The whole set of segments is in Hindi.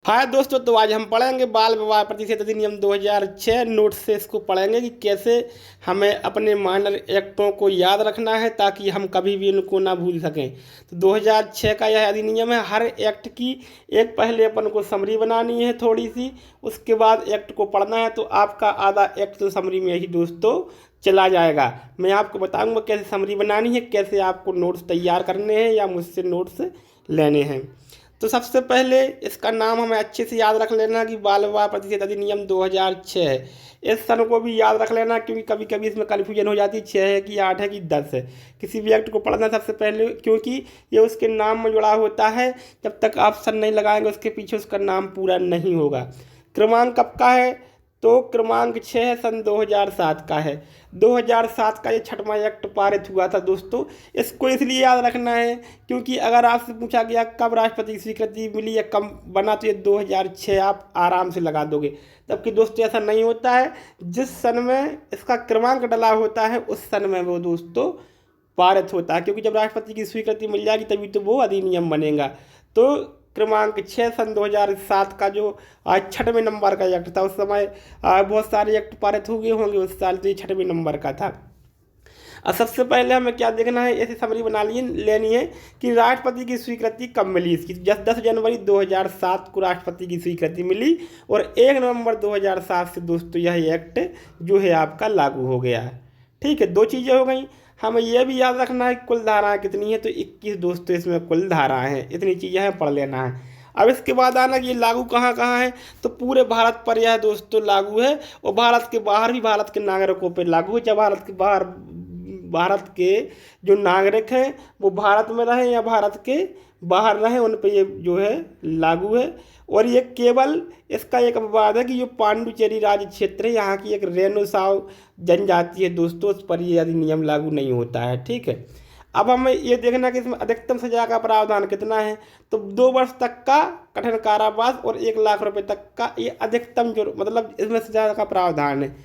हाय दोस्तों, तो आज हम पढ़ेंगे बाल विवाह प्रतिषेध अधिनियम 2006 नोट से इसको पढ़ेंगे कि कैसे हमें अपने माइनर एक्टों को याद रखना है ताकि हम कभी भी इनको ना भूल सकें। तो 2006 का यह अधिनियम है। हर एक्ट की एक पहले अपन को समरी बनानी है थोड़ी सी, उसके बाद एक्ट को पढ़ना है। तो आपका आधा एक्ट तो समरी में ही दोस्तों चला जाएगा। मैं आपको बताऊंगा कैसे समरी बनानी है, कैसे आपको नोट्स तैयार करने हैं या मुझसे नोट्स लेने हैं। तो सबसे पहले इसका नाम हमें अच्छे से याद रख लेना कि बाल विवाह प्रतिषेध अधिनियम 2006 है। इस सन को भी याद रख लेना क्योंकि कभी कभी इसमें कन्फ्यूजन हो जाती है 6 है कि 8 है कि 10 है। किसी भी एक्ट को पढ़ना सबसे पहले, क्योंकि ये उसके नाम में जुड़ा होता है। जब तक आप सन नहीं लगाएंगे उसके पीछे उसका नाम पूरा नहीं होगा। क्रमांक कब का है? तो क्रमांक 6 है, सन 2007 का है। 2007 का ये छठवां एक्ट पारित हुआ था दोस्तों। इसको इसलिए याद रखना है क्योंकि अगर आपसे पूछा गया कब राष्ट्रपति की स्वीकृति मिली या कब बना, तो ये 2006 आप आराम से लगा दोगे। जबकि दोस्तों ऐसा नहीं होता है। जिस सन में इसका क्रमांक डला होता है उस सन में वो दोस्तों पारित होता है, क्योंकि जब राष्ट्रपति की स्वीकृति मिल जाएगी तभी तो वो अधिनियम बनेगा। तो क्रमांक 6 सन 2007 का जो आज छठवें नंबर का एक्ट था, उस समय बहुत सारे एक्ट पारित हो गए होंगे उस साल, तो ये छठवें नंबर का था। अब सबसे पहले हमें क्या देखना है, ऐसी समरी बना लेनी है कि राष्ट्रपति की स्वीकृति कब मिली इसकी। 10 जनवरी 2007 को राष्ट्रपति की स्वीकृति मिली और 1 नवंबर 2007 से दोस्तों यह एक्ट जो है आपका लागू हो गया है। ठीक है, दो चीज़ें हो गई। हमें यह भी याद रखना है कुल धाराएं कितनी है, तो 21 दोस्तों इसमें कुल धाराएं हैं। इतनी चीज़ें हैं, पढ़ लेना है। अब इसके बाद आना कि ये लागू कहाँ कहाँ है, तो पूरे भारत पर यह दोस्तों लागू है और भारत के बाहर भी भारत के नागरिकों पर लागू है। जब भारत के जो नागरिक हैं वो भारत में रहें या भारत के बाहर रहें, उन पे ये जो है लागू है। और ये केवल इसका एक अपवाद है कि जो पांडुचेरी राज्य क्षेत्र है, यहाँ की एक रेणु साव जनजाति है दोस्तों, उस पर ये अधिनियम लागू नहीं होता है। ठीक है, अब हमें ये देखना कि इसमें अधिकतम सजा का प्रावधान कितना है। तो 2 वर्ष तक का कठिन कारावास और 1 लाख रुपए तक का ये अधिकतम जो मतलब इसमें सजा का प्रावधान है।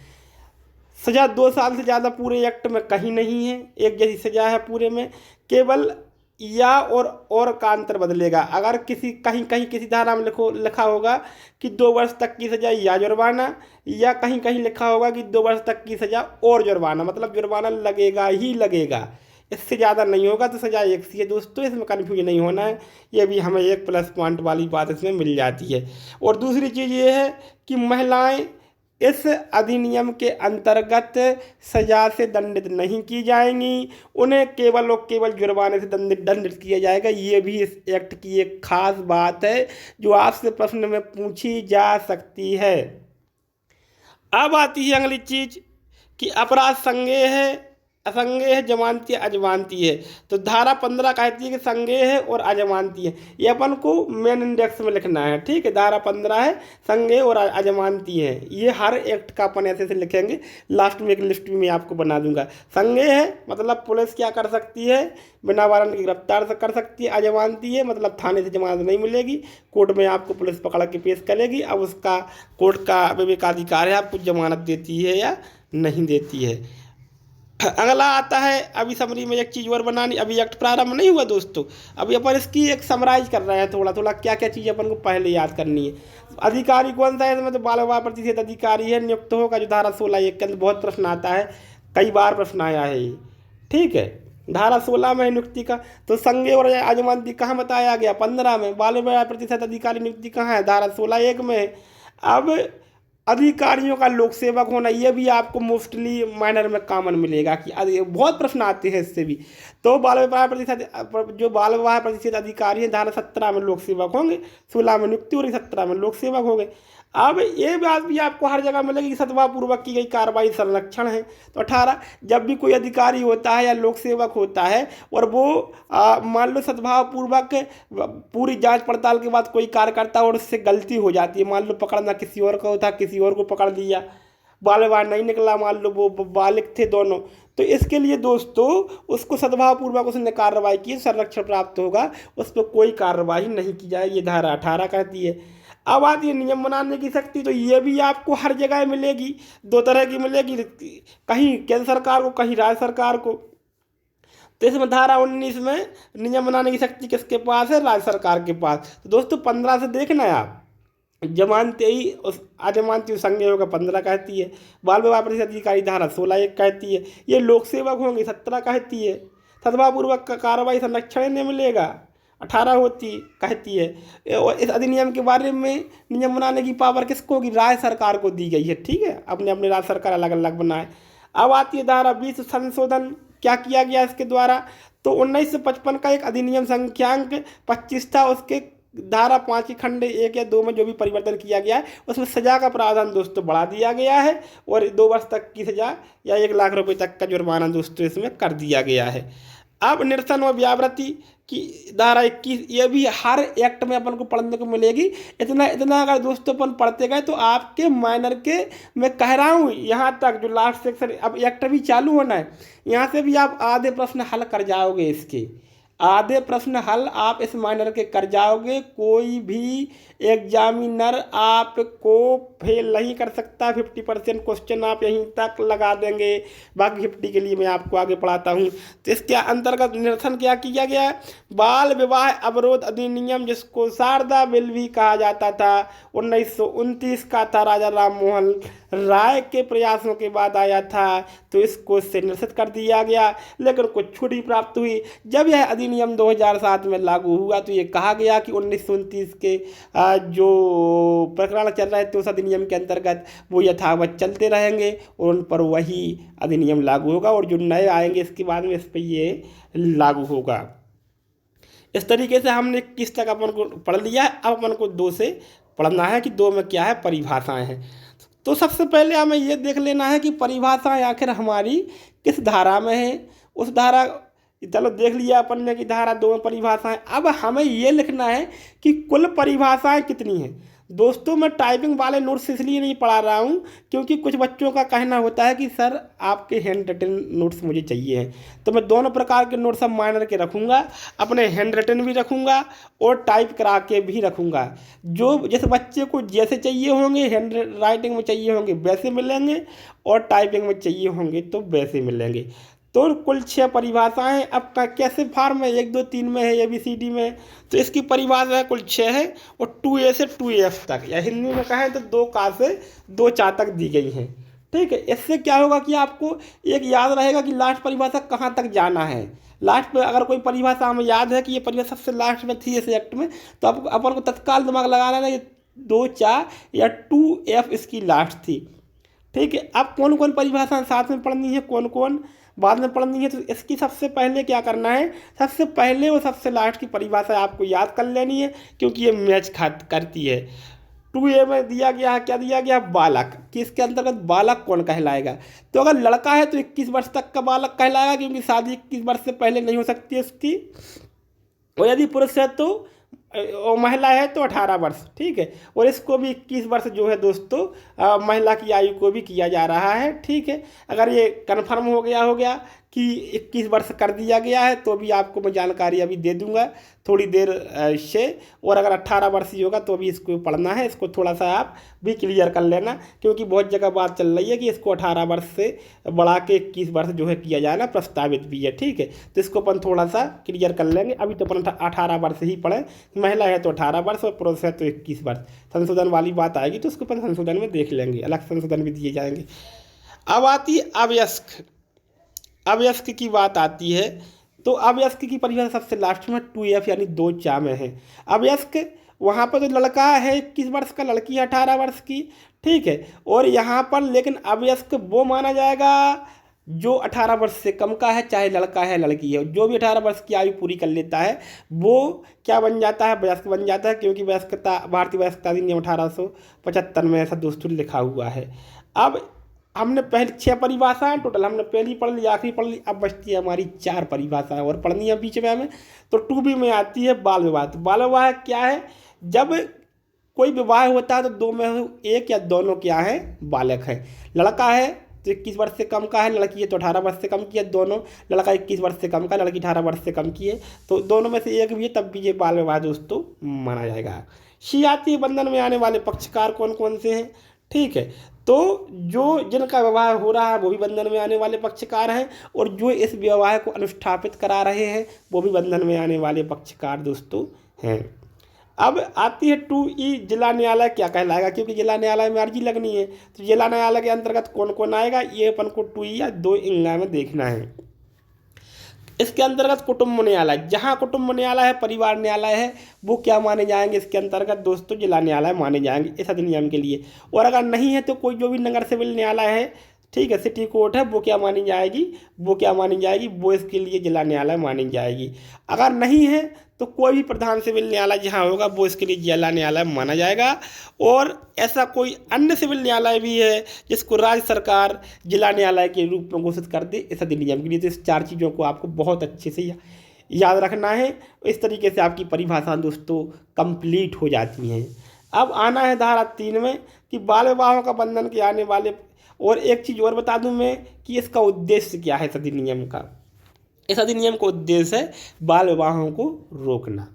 सजा 2 साल से ज़्यादा पूरे एक्ट में कहीं नहीं है, एक जैसी सजा है पूरे में। केवल या और का अंतर बदलेगा। अगर कहीं कहीं किसी धारा में लिखा होगा कि 2 वर्ष तक की सजा या जुर्माना, या कहीं कहीं लिखा होगा कि 2 वर्ष तक की सजा और जुर्माना, मतलब जुर्माना लगेगा ही लगेगा, इससे ज़्यादा नहीं होगा। तो सजा एक सी है दोस्तों, इसमें कन्फ्यूजन नहीं होना है। ये भी हमें एक प्लस पॉइंट वाली बात इसमें मिल जाती है। और दूसरी चीज़ ये है कि महिलाएं इस अधिनियम के अंतर्गत सजा से दंडित नहीं की जाएंगी, उन्हें केवल और केवल जुर्माने से दंडित किया जाएगा। ये भी इस एक्ट की एक खास बात है जो आपसे प्रश्न में पूछी जा सकती है। अब आती है अगली चीज कि अपराध संज्ञेय है, असंज्ञेय है, जमानती है, अजमानती है। तो धारा 15 कहती है कि संज्ञेय है और अजमानती है। ये अपन को मेन इंडेक्स में लिखना है। ठीक है, धारा 15 है, संज्ञेय और अजमानती है। ये हर एक्ट का अपन ऐसे से लिखेंगे। लास्ट में एक लिस्ट भी मैं आपको बना दूंगा। संज्ञेय है मतलब पुलिस क्या कर सकती है, बिना वारंट के गिरफ्तार कर सकती है। अजमानती है मतलब थाने से जमानत नहीं मिलेगी, कोर्ट में आपको पुलिस पकड़ के पेश करेगी। अब उसका कोर्ट का विवेकाधिकार है आपको जमानत देती है या नहीं देती है। अगला आता है, अभी समरी में एक चीज़ और बनानी। अभी एक्ट प्रारंभ नहीं हुआ दोस्तों, अभी अपन इसकी एक समराइज कर रहे हैं थोड़ा थोड़ा, क्या क्या चीज़ अपन को पहले याद करनी है। अधिकारी कौन सा है इसमें? तो बाल विवाह प्रतिषेध अधिकारी है, नियुक्त होगा जो धारा 16(1) के अंदर बहुत प्रश्न आता है, कई बार प्रश्न आया है ये। ठीक है, धारा 16 में नियुक्ति का। तो संज्ञेय और अजमानती कहाँ बताया गया? 15 में। बाल विवाह प्रतिषेध अधिकारी नियुक्ति कहाँ है? धारा 16(1) में है। अब अधिकारियों का लोक सेवक होना, ये भी आपको मोस्टली माइनर में कॉमन मिलेगा कि बहुत प्रश्न आते हैं इससे भी। तो बाल विवाह प्रतिशत अधिकारी हैं, धारा 17 में लोक सेवक होंगे, 16 में नियुक्ति और 17 में लोक सेवक होंगे। अब ये बात भी आपको हर जगह मिलेगी कि सद्भावपूर्वक की गई कार्रवाई संरक्षण है। तो 18, जब भी कोई अधिकारी होता है या लोक सेवक होता है और वो मान लो सद्भावपूर्वक पूरी जांच पड़ताल के बाद कोई कार्य करता है और उससे गलती हो जाती है, मान लो पकड़ना किसी और का होता, किसी और को पकड़ लिया, बाल विवाह नहीं निकला, मान लो वो बालिग थे दोनों, तो इसके लिए दोस्तों उसको सद्भावपूर्वक उसने कार्रवाई की, संरक्षण प्राप्त होगा, उस पर कोई कार्रवाई नहीं की जाए, ये धारा 18 कहती है। अब आती है नियम बनाने की शक्ति। तो ये भी आपको हर जगह मिलेगी, 2 तरह की मिलेगी, कहीं केंद्र सरकार को, कहीं राज्य सरकार को। तो इसमें धारा 19 में नियम बनाने की शक्ति किसके पास है? राज्य सरकार के पास। तो दोस्तों 15 से देखना है आप, जमानते ही उस अजमानती संज्ञा होगा 15 कहती है। बाल विवाह प्रतिशत अधिकारी धारा 16(1) कहती है। ये लोक सेवक होंगे 17 कहती है। सद्भावपूर्वक का कार्रवाई संरक्षण नहीं मिलेगा 18 होती कहती है। और इस अधिनियम के बारे में नियम बनाने की पावर किसको होगी? राज्य सरकार को दी गई है। ठीक है, अपने अपने राज्य सरकार अलग अलग बनाए। अब आती है धारा 20 संशोधन। क्या किया गया इसके द्वारा? तो 1955 का एक अधिनियम संख्यांक 25 था, उसके धारा 5 की खंड 1 या 2 में जो भी परिवर्तन किया गया है उसमें सजा का प्रावधान दोस्तों बढ़ा दिया गया है और 2 वर्ष तक की सजा या 1 लाख रुपए तक का जुर्माना दोस्तों इसमें कर दिया गया है। अब निरसन व व्यावृत्ति की धारा 21, ये भी हर एक्ट में अपन को पढ़ने को मिलेगी। इतना इतना अगर दोस्तों अपन पढ़ते गए तो आपके माइनर के, मैं कह रहा हूँ यहाँ तक जो लास्ट सेक्शन, अब एक्ट भी चालू होना है, यहाँ से भी आप आधे प्रश्न हल कर जाओगे। इसके आधे प्रश्न हल आप इस माइनर के कर जाओगे। कोई भी एग्जामिनर आपको फेल नहीं कर सकता। 50% क्वेश्चन आप यहीं तक लगा देंगे, बाकी 50 के लिए मैं आपको आगे पढ़ाता हूँ। तो इसके अंतर्गत निरसन क्या किया गया है? बाल विवाह अवरोध अधिनियम, जिसको शारदा बिल भी कहा जाता था, 1929 का था, राजा राम मोहन राय के प्रयासों के बाद आया था, तो इसको इससे निरसित कर दिया गया। लेकिन कुछ छूट भी प्राप्त हुई। जब यह अधिनियम 2007 में लागू हुआ तो ये कहा गया कि 1929 के जो प्रकरण चल रहे थे उस अधिनियम के अंतर्गत वो यथावत चलते रहेंगे और उन पर वही अधिनियम लागू होगा, और जो नए आएंगे इसके बाद में इस पर ये लागू होगा। इस तरीके से हमने 21 तक अपन को पढ़ लिया है। अब अपन को 2 से पढ़ना है कि 2 में क्या है, परिभाषाएं हैं। तो सबसे पहले हमें ये देख लेना है कि परिभाषाएं आखिर हमारी किस धारा में है। उस धारा, चलो देख लिया अपन ने कि धारा 2 में परिभाषाएं। अब हमें ये लिखना है कि कुल परिभाषाएं कितनी हैं। दोस्तों मैं टाइपिंग वाले नोट्स इसलिए नहीं पढ़ा रहा हूँ क्योंकि कुछ बच्चों का कहना होता है कि सर आपके हैंड रिटन नोट्स मुझे चाहिए हैं, तो मैं दोनों प्रकार के नोट्स अब माइनर के रखूँगा, अपने हैंड रिटन भी रखूँगा और टाइप करा के भी रखूँगा। जो जिस बच्चे को जैसे चाहिए होंगे, हैंड राइटिंग में चाहिए होंगे वैसे मिलेंगे और टाइपिंग में चाहिए होंगे तो वैसे मिलेंगे। तो कुल 6 परिभाषाएं। अब कैसे फार्म है, 1 2 3 में है, ABCD में है, तो इसकी परिभाषा कुल 6 है और 2A से 2F तक, या हिंदी में कहें तो 2 का से 2 चा तक दी गई हैं। ठीक है, इससे क्या होगा कि आपको एक याद रहेगा कि लास्ट परिभाषा कहाँ तक जाना है। लास्ट में अगर कोई परिभाषा हमें याद है कि ये परिभाषा सबसे लास्ट में थी इस एक्ट में, तो अब अपन को तत्काल दिमाग लगाना है कि 2 चा या 2F इसकी लास्ट थी। ठीक है, अब कौन कौन परिभाषा साथ में पढ़नी है, कौन कौन बाद में पढ़नी है, तो इसकी सबसे पहले क्या करना है, सबसे पहले और सबसे लास्ट की परिभाषा आपको याद कर लेनी है क्योंकि ये मैच करती है। 2A में दिया गया है, क्या दिया गया, बालक, कि इसके अंतर्गत बालक कौन कहलाएगा। तो अगर लड़का है तो 21 वर्ष तक का बालक कहलाएगा क्योंकि शादी 21 वर्ष से पहले नहीं हो सकती है इसकी, और यदि पुरुष है तो और महिला है तो 18 वर्ष। ठीक है, और इसको भी 21 वर्ष जो है दोस्तों महिला की आयु को भी किया जा रहा है। ठीक है, अगर ये कन्फर्म हो गया कि 21 वर्ष कर दिया गया है तो भी आपको मैं जानकारी अभी दे दूंगा थोड़ी देर से। और अगर 18 वर्ष ही होगा तो भी इसको पढ़ना है, इसको थोड़ा सा आप भी क्लियर कर लेना क्योंकि बहुत जगह बात चल रही है कि इसको 18 वर्ष से बढ़ा के 21 वर्ष जो है किया जाए ना, प्रस्तावित भी है। ठीक है, तो इसको अपन थोड़ा सा क्लियर कर लेंगे। अभी तो अपन 18 वर्ष ही पढ़ें, महिला है तो 18 वर्ष और पुरुष है तो 21 वर्ष। संशोधन वाली बात आएगी तो उसको अपन संशोधन में देख लेंगे, अलग संशोधन भी दिए जाएंगे। अब आती है अवयस्क। अवयस्क की बात आती है तो अवयस्क की परिभाषा सबसे लास्ट में 2F यानी 2 चा में है। अवयस्क वहाँ पर तो लड़का है 21 वर्ष का, लड़की है 18 वर्ष की। ठीक है, और यहाँ पर लेकिन अवयस्क वो माना जाएगा जो 18 वर्ष से कम का है, चाहे लड़का है लड़की है, जो भी 18 वर्ष की आयु पूरी कर लेता है वो क्या बन जाता है, वयस्क बन जाता है। क्योंकि वयस्कता, भारतीय वयस्कता अधिनियम 1875 में ऐसा दोस्तों लिखा हुआ है। अब हमने पहले 6 परिभाषाएं टोटल हमने पहली पढ़ ली, आखिरी पढ़ ली, अब बचती है हमारी 4 परिभाषाएं और पढ़नी है बीच में हमें। तो 2B में आती है बाल विवाह। तो बाल विवाह क्या है, जब कोई विवाह होता है तो 2 में एक या दोनों क्या है, बालक हैं। लड़का है तो 21 वर्ष से कम का है, लड़की है तो 18 वर्ष से कम की है, दोनों, लड़का 21 वर्ष से कम का, लड़की 18 वर्ष से कम की है, तो दोनों में से एक भी है तब भी ये बाल विवाह दोस्तों माना जाएगा। सी आती है बंधन में आने वाले पक्षकार कौन कौन से हैं। ठीक है, तो जो जिनका विवाह हो रहा है वो भी बंधन में आने वाले पक्षकार हैं और जो इस विवाह को अनुष्ठापित करा रहे हैं वो भी बंधन में आने वाले पक्षकार दोस्तों हैं। अब आती है 2E, जिला न्यायालय क्या कहलाएगा, क्योंकि जिला न्यायालय में अर्जी लगनी है। तो जिला न्यायालय के अंतर्गत कौन कौन आएगा, ये अपन को 2E या 2 में देखना है। इसके अंतर्गत कुटुंब न्यायालय, जहाँ कुटुंब न्यायालय है, परिवार न्यायालय है, वो क्या माने जाएंगे इसके अंतर्गत दोस्तों, जिला न्यायालय माने जाएंगे इस अधिनियम के लिए। और अगर नहीं है तो कोई जो भी नगर सिविल न्यायालय है, ठीक है, सिटी कोर्ट है, वो क्या मानी जाएगी, वो इसके लिए जिला न्यायालय मानी जाएगी। अगर नहीं है तो कोई भी प्रधान सिविल न्यायालय जहाँ होगा वो इसके लिए जिला न्यायालय माना जाएगा। और ऐसा कोई अन्य सिविल न्यायालय भी है जिसको राज्य सरकार जिला न्यायालय के रूप में घोषित कर दे इस अधिनियम के लिए। तो इस 4 चीज़ों को आपको बहुत अच्छे से याद रखना है। इस तरीके से आपकी परिभाषा दोस्तों कंप्लीट हो जाती हैं। अब आना है धारा 3 में कि बाल विवाहों का बंधन के आने वाले। और एक चीज़ और बता दूं मैं कि इसका उद्देश्य क्या है इस अधिनियम का। इस अधिनियम का उद्देश्य है बाल विवाहों को रोकना।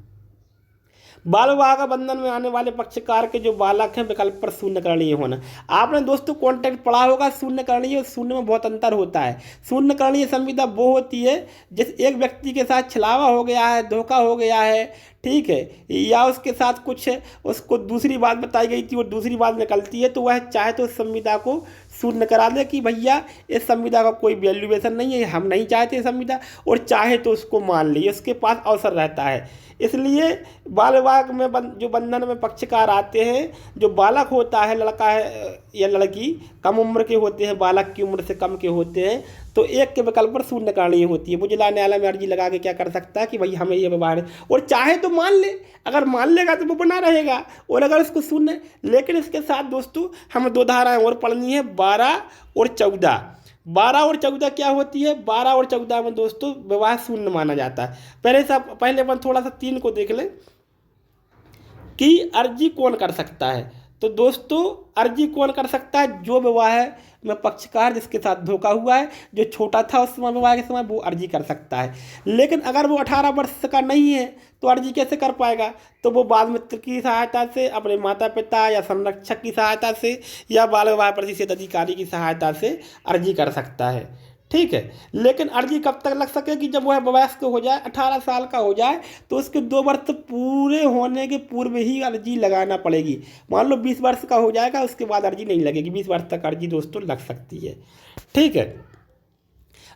बाल विवाह का बंधन में आने वाले पक्षकार के जो बालक हैं विकल्प पर शून्यकरणीय होना। आपने दोस्तों कॉन्टेक्ट पढ़ा होगा, शून्यकरणीय और शून्य में बहुत अंतर होता है। शून्यकरणीय संविदा वो होती है जिस एक व्यक्ति के साथ छलावा हो गया है, धोखा हो गया है, ठीक है, या उसके साथ कुछ उसको दूसरी बात बताई गई थी और दूसरी बात निकलती है, तो वह चाहे तो उस संविदा को शून्य करा दे कि भैया इस संविदा का कोई वैल्यूएशन नहीं है, हम नहीं चाहते संविदा, और चाहे तो उसको मान ली, उसके पास अवसर रहता है। इसलिए बाल विवाह में जो बंधन में पक्षकार आते हैं, जो बालक होता है, लड़का है या लड़की, कम उम्र के होते हैं, बालक की उम्र से कम के होते हैं, तो एक के विकल्प पर शून्यकरणीय होती है। वो जिला न्यायालय में अर्जी लगा के क्या कर सकता है कि भाई हमें ये विवाह है, और चाहे तो मान ले, अगर मान लेगा तो वो बना रहेगा, और अगर उसको शून्य। लेकिन इसके साथ दोस्तों हमें 2 धाराएं और पढ़नी है, 12 और 14। 12 और 14 क्या होती है, 12 और 14 में दोस्तों विवाह शून्य माना जाता है। पहले अपन थोड़ा सा 3 को देख लें कि अर्जी कौन कर सकता है। तो दोस्तों अर्जी कौन कर सकता है, जो विवाह में पक्षकार जिसके साथ धोखा हुआ है, जो छोटा था उस समय विवाह के समय, वो अर्जी कर सकता है। लेकिन अगर वो 18 वर्ष का नहीं है तो अर्जी कैसे कर पाएगा, तो वो बाल मित्र की सहायता से, अपने माता पिता या संरक्षक की सहायता से, या बाल विवाह प्रतिशत अधिकारी की सहायता से अर्जी कर सकता है, ठीक है। लेकिन अर्जी कब तक लग सकेगी, जब वह वयस्क हो जाए, 18 साल का हो जाए, तो उसके 2 वर्ष पूरे होने के पूर्व ही अर्जी लगाना पड़ेगी। मान लो 20 वर्ष का हो जाएगा, उसके बाद अर्जी नहीं लगेगी, 20 वर्ष तक अर्जी दोस्तों लग सकती है, ठीक है।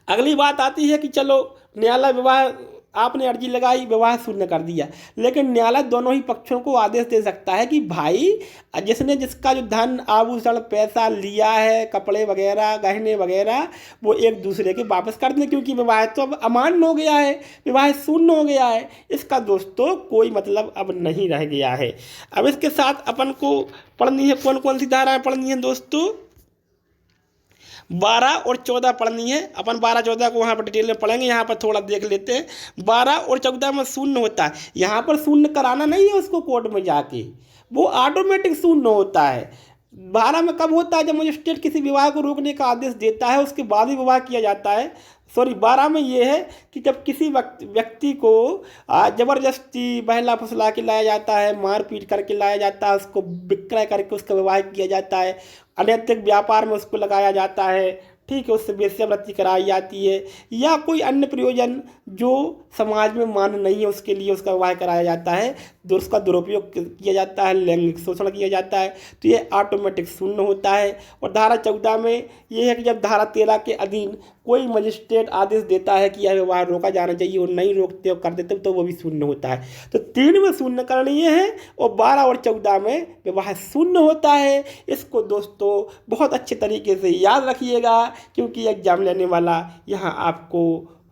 अगली बात आती है कि चलो न्यायालय विवाह, आपने अर्जी लगाई, विवाह शून्य कर दिया, लेकिन न्यायालय दोनों ही पक्षों को आदेश दे सकता है कि भाई जिसने जिसका जो धन आभूषण पैसा लिया है, कपड़े वगैरह गहने वगैरह, वो एक दूसरे के वापस कर दें, क्योंकि विवाह तो अब अमान्य हो गया है, विवाह शून्य हो गया है, इसका दोस्तों कोई मतलब अब नहीं रह गया है। अब इसके साथ अपन को पढ़नी है, कौन कौन सी धाराएं पढ़नी है दोस्तों, 12 और 14 पढ़नी है। अपन 12-14 को वहाँ पर डिटेल में पढ़ेंगे, यहाँ पर थोड़ा देख लेते हैं। 12 और 14 में शून्य होता है, यहाँ पर शून्य कराना नहीं है उसको कोर्ट में जाके, वो ऑटोमेटिक शून्य होता है। 12 में कब होता है, जब मजिस्ट्रेट किसी विवाह को रोकने का आदेश देता है, उसके बाद ही विवाह किया जाता है। 12 में ये है कि जब किसी व्यक्ति को जबरदस्ती बहला फुसला के लाया जाता है, मारपीट करके लाया जाता है, उसको विक्रय करके उसका विवाह किया जाता है, अनैतिक व्यापार में उसको लगाया जाता है, ठीक है, उससे वेश्यावृत्ति कराई जाती है, या कोई अन्य प्रयोजन जो समाज में मान्य नहीं है उसके लिए उसका विवाह कराया जाता है, उसका दुरुपयोग किया जाता है, लैंगिक शोषण किया जाता है, तो ये ऑटोमेटिक शून्य होता है। और धारा 14 में ये है कि जब धारा 13 के अधीन कोई मजिस्ट्रेट आदेश देता है कि यह विवाह रोका जाना चाहिए और नहीं रोकते और कर देते तो वो भी शून्य होता है। तो 3 में शून्य करणीय है और 12 और 14 में विवाह शून्य होता है। इसको दोस्तों बहुत अच्छे तरीके से याद रखिएगा, क्योंकि एग्जाम लेने वाला यहाँ आपको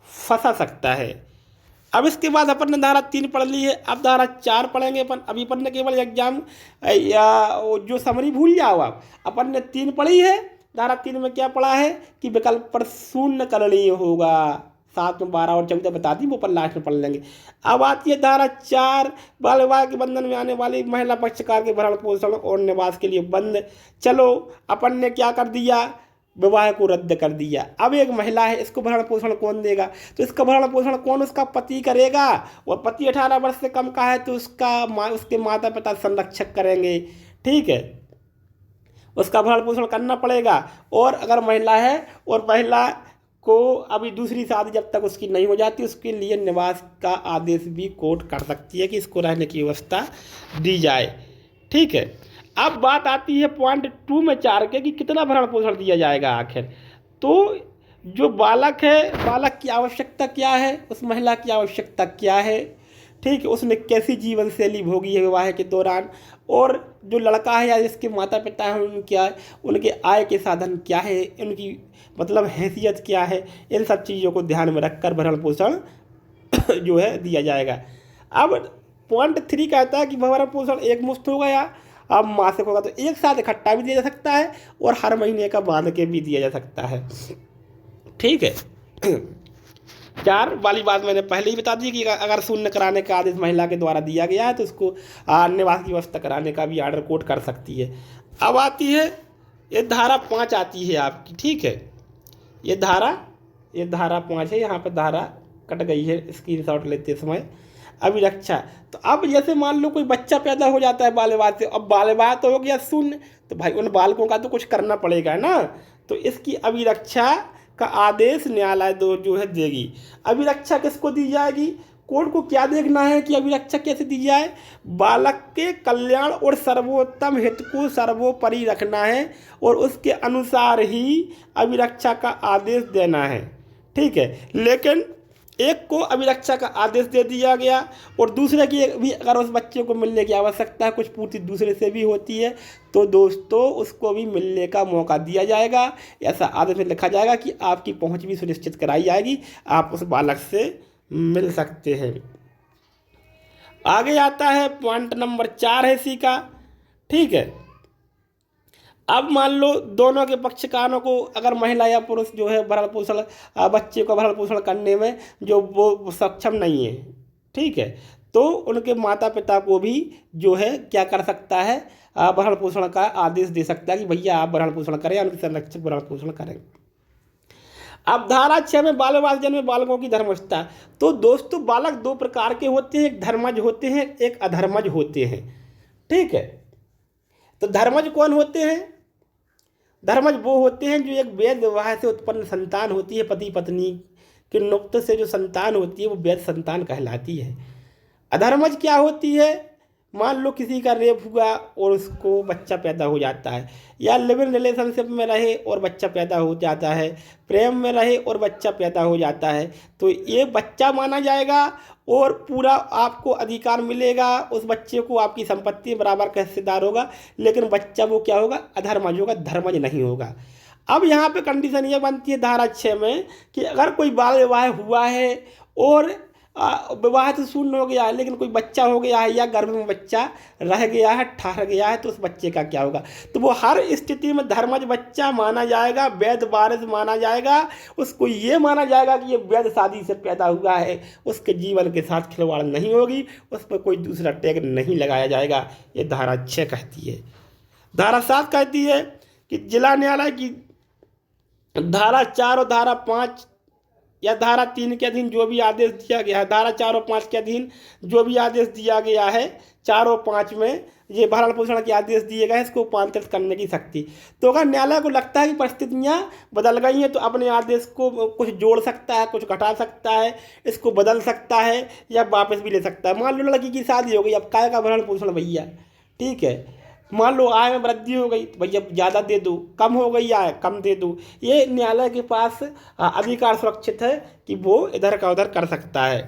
फंसा सकता है। अब इसके बाद अपन ने धारा 3 पढ़ ली है, अब धारा 4 पढ़ेंगे अपन। अभी अपन ने केवल एग्जाम या जो समरी भूल जाओ आप, अपन ने 3 पढ़ी है। धारा 3 में क्या पढ़ा है कि विकल्प पर शून्य करणीय होगा। साथ में 12 और 14 बता दी, वो अपन लास्ट में पढ़ लेंगे। अब आती है धारा 4, बाल विवाह के बंधन में आने वाली महिला पक्षकार के भरण पोषण और निवास के लिए बंद। चलो अपन ने क्या कर दिया, विवाह को रद्द कर दिया। अब एक महिला है, इसको भरण पोषण कौन देगा, तो इसका भरण पोषण कौन, उसका पति करेगा, और पति 18 वर्ष से कम का है तो उसके माता पिता संरक्षक करेंगे, ठीक है, उसका भरण पोषण करना पड़ेगा। और अगर महिला है और महिला को अभी दूसरी शादी जब तक उसकी नहीं हो जाती उसके लिए निवास का आदेश भी कोर्ट कर सकती है कि इसको रहने की व्यवस्था दी जाए। ठीक है, अब बात आती है पॉइंट 2 में 4 के कि कितना भरण पोषण दिया जाएगा आखिर। तो जो बालक है, बालक की आवश्यकता क्या है, उस महिला की आवश्यकता क्या है, ठीक है, उसने कैसी जीवन शैली भोगी है विवाह के दौरान, और जो लड़का है या जिसके माता पिता हैं उनके आय के साधन क्या है, उनकी मतलब हैसियत क्या है, इन सब चीज़ों को ध्यान में रखकर भरण पोषण जो है दिया जाएगा। अब पॉइंट 3 कहता है कि भरण पोषण एक मुश्त होगा या अब मासिक होगा, तो एक साथ इकट्ठा भी दिया जा सकता है और हर महीने का बांध के भी दिया जा सकता है। ठीक है, 4 वाली बात मैंने पहले ही बता दी कि अगर शून्य कराने का आदेश महिला के द्वारा दिया गया है तो उसको निवास की व्यवस्था कराने का भी आर्डर कोर्ट कर सकती है। अब आती है ये धारा 5 आती है आपकी। ठीक है, ये धारा 5 है, यहाँ पर धारा कट गई है स्क्रीनशॉट लेते समय। अभिरक्षा, तो अब जैसे मान लो कोई बच्चा पैदा हो जाता है बाल विवाह से, अब बाल विवाह तो हो गया शून्य, तो भाई उन बालकों का तो कुछ करना पड़ेगा ना, तो इसकी अभिरक्षा का आदेश न्यायालय जो है देगी। अभिरक्षा किसको दी जाएगी, कोर्ट को क्या देखना है कि अभिरक्षा कैसे दी जाए, बालक के कल्याण और सर्वोत्तम हित को सर्वोपरि रखना है और उसके अनुसार ही अभिरक्षा का आदेश देना है। ठीक है, लेकिन एक को अभिरक्षा का आदेश दे दिया गया और दूसरे की भी अगर उस बच्चे को मिलने की आवश्यकता है, कुछ पूर्ति दूसरे से भी होती है, तो दोस्तों उसको भी मिलने का मौका दिया जाएगा। ऐसा आदेश में लिखा जाएगा कि आपकी पहुंच भी सुनिश्चित कराई जाएगी, आप उस बालक से मिल सकते हैं। आगे आता है पॉइंट नंबर 4 है इसी का। ठीक है, अब मान लो दोनों के पक्षकारों को अगर महिला या पुरुष जो है भरण पोषण बच्चे को भरण पोषण करने में जो वो सक्षम नहीं है, ठीक है, तो उनके माता पिता को भी जो है क्या कर सकता है, भरण पोषण का आदेश दे सकता है कि भैया आप भरण पोषण करें या उनके संरक्षक भरण पोषण करें। अब धारा 6 में बाल विवाह जन्म में बालकों की धर्मस्थता, तो दोस्तों बालक 2 प्रकार के होते हैं, एक धर्मज होते हैं, एक अधर्मज होते हैं। ठीक है, तो धर्मज कौन होते हैं, धर्मज वो होते हैं जो एक वैध विवाह से उत्पन्न संतान होती है, पति पत्नी के नुक्ते से जो संतान होती है वो वैध संतान कहलाती है। अधर्मज क्या होती है, मान लो किसी का रेप हुआ और उसको बच्चा पैदा हो जाता है, या लिव इन रिलेशनशिप में रहे और बच्चा पैदा हो जाता है, प्रेम में रहे और बच्चा पैदा हो जाता है, तो ये बच्चा माना जाएगा और पूरा आपको अधिकार मिलेगा, उस बच्चे को आपकी संपत्ति बराबर का हिस्सेदार होगा, लेकिन बच्चा वो क्या होगा, अधर्मज होगा, धर्मज नहीं होगा। अब यहाँ पे कंडीशन ये बनती है धारा 6 में कि अगर कोई बाल विवाह हुआ है और विवाह तो शून्य हो गया है लेकिन कोई बच्चा हो गया है या गर्भ में बच्चा रह गया है, ठहर गया है, तो उस बच्चे का क्या होगा, तो वो हर स्थिति में धर्मज बच्चा माना जाएगा, वैध वारिस माना जाएगा, उसको ये माना जाएगा कि ये वैध शादी से पैदा हुआ है, उसके जीवन के साथ खिलवाड़ नहीं होगी, उस पर कोई दूसरा टैग नहीं लगाया जाएगा। ये धारा 6 कहती है। धारा 7 कहती है कि जिला न्यायालय की धारा 4 और धारा 5 या धारा 3 के अधीन जो भी आदेश दिया गया है, धारा 4 और 5 के अधीन जो भी आदेश दिया गया है, 4 और 5 में ये भरण पोषण के आदेश दिए गए, इसको रूपांतरित करने की शक्ति, तो अगर न्यायालय को लगता है कि परिस्थितियाँ बदल गई हैं तो अपने आदेश को कुछ जोड़ सकता है, कुछ घटा सकता है, इसको बदल सकता है या वापस भी ले सकता है। मान लो लड़की की शादी हो गई, अब काय का भरण पोषण भैया, ठीक है, मान लो आय में वृद्धि हो गई तो भैया ज़्यादा दे दो, कम हो गई आय कम दे दो, ये न्यायालय के पास अधिकार सुरक्षित है कि वो इधर का उधर कर सकता है।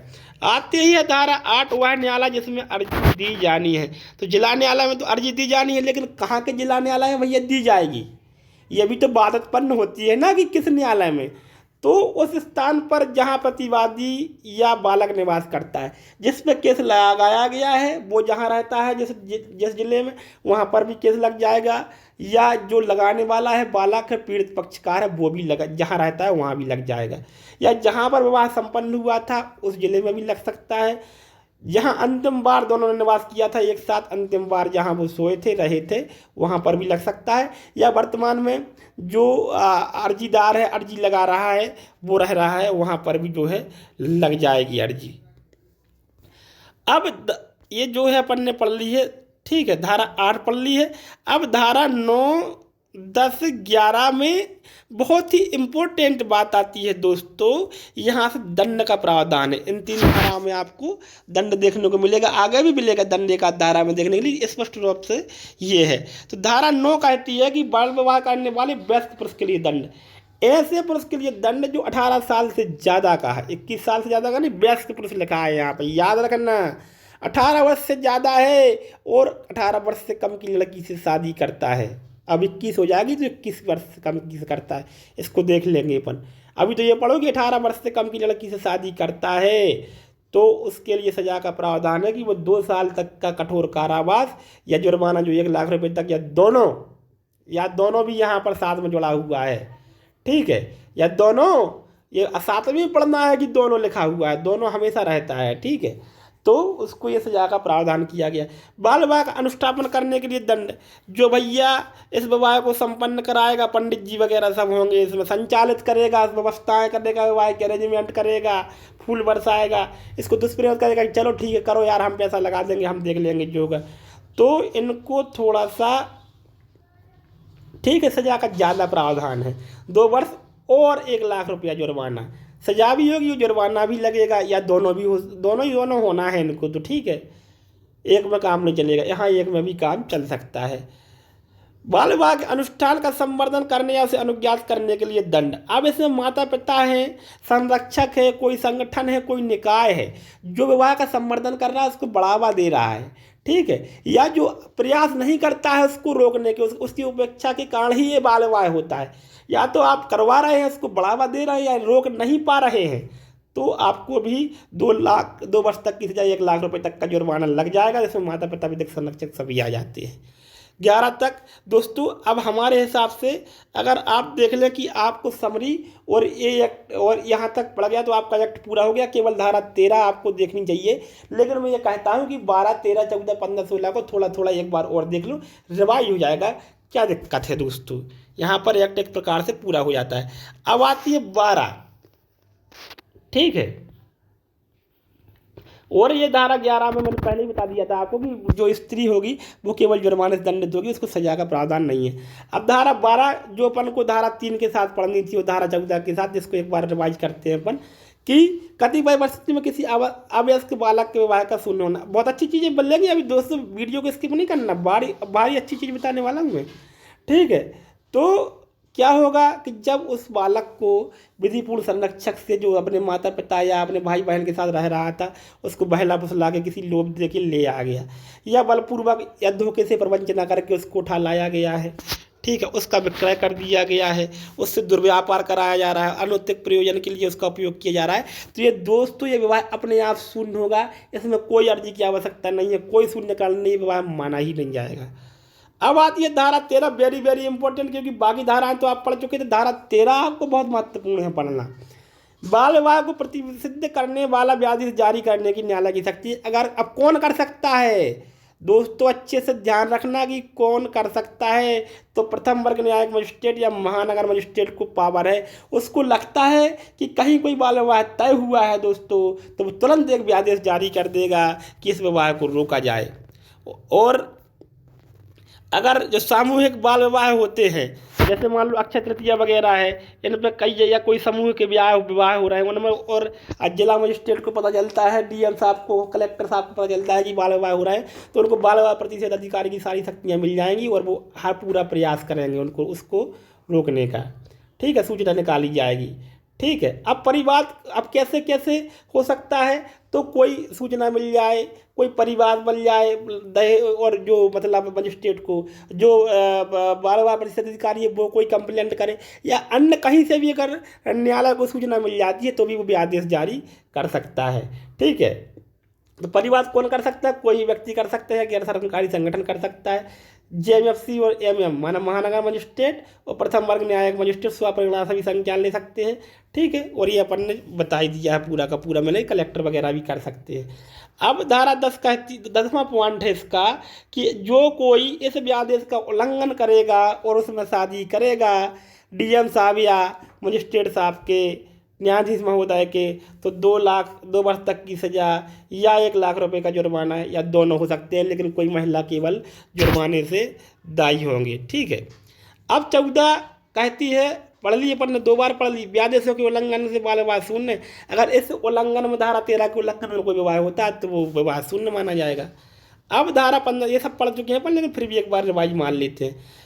आते ही है धारा 8, वह न्यायालय जिसमें अर्जी दी जानी है, तो जिला न्यायालय में तो अर्जी दी जानी है, लेकिन कहाँ के जिला न्यायालय में भैया दी जाएगी, ये भी तो बात उत्पन्न होती है ना कि किस न्यायालय में, तो उस स्थान पर जहाँ प्रतिवादी या बालक निवास करता है, जिस पे केस लगाया गया है वो जहाँ रहता है, जिस जिले में, वहाँ पर भी केस लग जाएगा, या जो लगाने वाला है बालक है, पीड़ित पक्षकार है, वो भी लगा जहाँ रहता है वहाँ भी लग जाएगा, या जहाँ पर विवाह संपन्न हुआ था उस जिले में भी लग सकता है, जहाँ अंतिम बार दोनों ने निवास किया था एक साथ, अंतिम बार जहाँ वो सोए थे रहे थे वहाँ पर भी लग सकता है, या वर्तमान में जो अर्जीदार है, अर्जी लगा रहा है, वो रह रहा है, वहाँ पर भी जो है लग जाएगी अर्जी। अब ये जो है अपन ने पढ़ ली है, ठीक है, धारा 8 पढ़ ली है। अब धारा 9 10-11 में बहुत ही इम्पोर्टेंट बात आती है दोस्तों, यहाँ से दंड का प्रावधान है। इन 3 धाराओं में आपको दंड देखने को मिलेगा, आगे भी मिलेगा दंड का धारा में देखने के लिए, स्पष्ट रूप से ये है। तो धारा 9 कहती है कि बाल विवाह करने वाले वयस्क पुरुष के लिए दंड, ऐसे पुरुष के लिए दंड जो 18 साल से ज़्यादा का है, 21 साल से ज़्यादा का नहीं, वयस्क पुरुष लिखा है यहाँ पर, याद रखना। 18 वर्ष से ज़्यादा है और 18 वर्ष से कम की लड़की से शादी करता है, अब 21 हो जाएगी तो 21 वर्ष से कम की से करता है, इसको देख लेंगे अपन। अभी तो ये पढ़ो कि 18 वर्ष से कम की लड़की से शादी करता है तो उसके लिए सजा का प्रावधान है कि वो 2 साल तक का कठोर कारावास या जुर्माना जो 1 लाख रुपए तक, या दोनों भी यहाँ पर साथ में जुड़ा हुआ है, ठीक है, या दोनों, ये साथ में पढ़ना है कि दोनों लिखा हुआ है, दोनों हमेशा रहता है, ठीक है। तो उसको ये सजा का प्रावधान किया गया। बाल विवाह का अनुष्ठापन करने के लिए दंड, जो भैया इस विवाह को संपन्न कराएगा, पंडित जी वगैरह सब होंगे इसमें, संचालित करेगा, व्यवस्थाएं करेगा, विवाह के अरेंजमेंट करेगा, फूल बरसाएगा, इसको दुष्प्रयोग करेगा कि चलो ठीक है करो यार, हम पैसा लगा देंगे, हम देख लेंगे जो होगा, तो इनको थोड़ा सा, ठीक है, सजा का ज़्यादा प्रावधान है, 2 वर्ष और 1 लाख रुपया जुर्माना, सजा भी होगी जुर्माना भी लगेगा, या दोनों भी हो, दोनों होना है इनको, तो ठीक है, एक में काम नहीं चलेगा, यहाँ एक में भी काम चल सकता है। बाल विवाह के अनुष्ठान का संवर्धन करने या उसे अनुज्ञात करने के लिए दंड, अब इसमें माता पिता हैं, संरक्षक है, कोई संगठन है, कोई निकाय है जो विवाह का संवर्धन कर रहा है, उसको बढ़ावा दे रहा है, ठीक है, या जो प्रयास नहीं करता है उसको रोकने के, उसकी उपेक्षा के कारण ही ये बाल विवाह होता है, या तो आप करवा रहे हैं उसको बढ़ावा दे रहे हैं या रोक नहीं पा रहे हैं, तो आपको भी 2 वर्ष तक की सजा, 1 लाख रुपए तक का जुर्माना लग जाएगा, जिसमें माता पिता विधिक संरक्षक सभी आ जाते हैं। 11 तक दोस्तों, अब हमारे हिसाब से अगर आप देख लें कि आपको समरी और ये एक्ट और यहाँ तक पड़ गया तो आपका एक्ट पूरा हो गया, केवल धारा 13 आपको देखनी चाहिए, लेकिन मैं ये कहता हूँ कि 12, 13, 14, 15, 16 को थोड़ा थोड़ा एक बार और देख लो, रिवाइज हो जाएगा, क्या दिक्कत है दोस्तों, यहाँ पर एक्ट एक प्रकार से पूरा हो जाता है। अब आती है 12, ठीक है, और ये धारा 11 में मैंने पहले ही बता दिया था आपको कि जो स्त्री होगी वो केवल जुर्माने से दंडित होगी, उसको सजा का प्रावधान नहीं है। अब धारा 12 जो अपन को धारा 3 के साथ पढ़नी थी, वो धारा 14 के साथ, जिसको एक बार रिवाइज करते हैं अपन, कि कतिपय परिस्थिति में किसी अवयस्क बालक के विवाह का शून्य होना, बहुत अच्छी चीज़ें बोलेंगे अभी दोस्तों, वीडियो को स्किप नहीं करना, भारी अच्छी चीज़ बताने वाला हूँ मैं, ठीक है। तो क्या होगा कि जब उस बालक को विधिपूर्ण संरक्षक से, जो अपने माता पिता या अपने भाई बहन के साथ रह रहा था, उसको बहला फुसला के किसी लोभ दे के ले आ गया, या बलपूर्वक या धोखे से प्रवंचना करके उसको उठा लाया गया है, ठीक है, उसका विक्रय कर दिया गया है, उससे दुर्व्यापार कराया जा रहा है, अनैतिक प्रयोजन के लिए उसका उपयोग किया जा रहा है, तो ये दोस्तों ये विवाह अपने आप शून्य होगा, इसमें कोई अर्जी की आवश्यकता नहीं है, कोई शून्य कारण नहीं, विवाह माना ही नहीं जाएगा। अब आती है धारा 13, वेरी वेरी इंपॉर्टेंट, क्योंकि बाकी धाराएं तो आप पढ़ चुके थे, धारा 13 आपको बहुत महत्वपूर्ण है पढ़ना। बाल विवाह को प्रतिसिद्ध करने वाला व्याधि जारी करने की न्यायालय की शक्ति, अगर अब कौन कर सकता है दोस्तों, अच्छे से ध्यान रखना कि कौन कर सकता है, तो प्रथम वर्ग न्यायिक मजिस्ट्रेट या महानगर मजिस्ट्रेट को पावर है, उसको लगता है कि कहीं कोई बाल विवाह तय हुआ है दोस्तों, तो वो तुरंत एक व्यादेश जारी कर देगा कि इस विवाह को रोका जाए। और अगर जो सामूहिक बाल विवाह होते हैं, जैसे मान लो अक्षय तृतीया वगैरह है, इन पर कई या कोई समूह के विवाह हो रहे हैं उनमें, और जिला मजिस्ट्रेट को पता चलता है, डीएम साहब को, कलेक्टर साहब को पता चलता है कि बाल विवाह हो रहे हैं, तो उनको बाल विवाह प्रतिशत अधिकारी की सारी शक्तियाँ मिल जाएंगी और वो हर पूरा प्रयास करेंगे उनको उसको रोकने का, ठीक है, सूचना निकाली जाएगी, ठीक है। अब परिवाद, अब कैसे कैसे हो सकता है, तो कोई सूचना मिल जाए, कोई परिवार बन जाए दहे, और जो मतलब मजिस्ट्रेट को जो बाल विवाह प्रतिशत अधिकारी है वो कोई कंप्लेंट करे, या अन्य कहीं से भी अगर न्यायालय को सूचना मिल जाती है तो भी वो भी आदेश जारी कर सकता है, ठीक है। तो परिवाद कौन कर सकता है, कोई व्यक्ति कर सकता है, गैर सरकारी संगठन कर सकता है, जेएमएफसी और एमएम माना महानगर मजिस्ट्रेट और प्रथम वर्ग न्यायिक मजिस्ट्रेट स्वपरिणाम सभी संज्ञान ले सकते हैं, ठीक है, और ये अपन ने बता ही दिया है पूरा का पूरा, मैंने कलेक्टर वगैरह भी कर सकते हैं। अब धारा 10 का 10वां पॉइंट है इसका, कि जो कोई इस व्यादेश का उल्लंघन करेगा और उसमें शादी करेगा डीएम साहब या मजिस्ट्रेट साहब के, न्यायाधीश महोदय के, तो 2 वर्ष तक की सजा या 1 लाख रुपए का जुर्माना है, या दोनों हो सकते हैं, लेकिन कोई महिला केवल जुर्माने से दायी होंगे, ठीक है। अब 14 कहती है, पढ़ ली अपन ने, 2 बार पढ़ ली, व्यादेशों के उल्लंघन से बाल विवाह शून्य। अगर इस उल्लंघन में धारा 13 के उल्लंघन में कोई विवाह होता है तो वो विवाह शून्य माना जाएगा। अब धारा 15 ये सब पढ़ चुके हैं पर लेकिन फिर भी एक बार रिवाइज मान लेते हैं।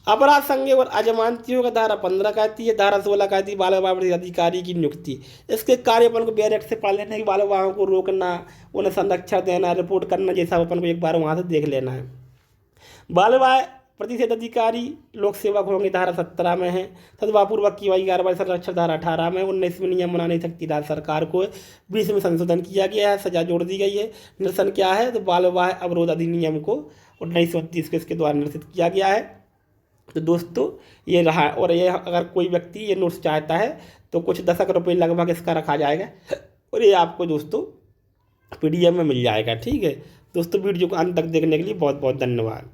अपराध संज्ञेय और अजमानतियों का धारा 15 कहती है, धारा 16 कहती है बाल विवाह प्रतिरोधी अधिकारी की नियुक्ति। इसके कार्य अपन को डायरेक्ट से पढ़ लेना है कि बाल विवाहों को रोकना, उन्हें संरक्षण देना, रिपोर्ट करना, जैसा अपन को एक बार वहाँ से देख लेना है। बाल विवाह प्रतिषेध अधिकारी लोक सेवक होंगे, धारा 17 में है। सद्भावपूर्वक की गई कार्रवाई संरक्षण धारा 18 में। 19 में नियम बना नहीं सकती राज्य सरकार को। 20 में संशोधन किया गया है, सजा जोड़ दी गई है। निरसन क्या है तो बाल विवाह अवरोध अधिनियम को 1930 को इसके द्वारा निरसित किया गया है। तो दोस्तों ये रहा, और ये अगर कोई व्यक्ति ये नोट्स चाहता है तो कुछ दशक रुपये लगभग इसका रखा जाएगा और ये आपको दोस्तों PDF में मिल जाएगा। ठीक है दोस्तों, वीडियो को अंत तक देखने के लिए बहुत बहुत धन्यवाद।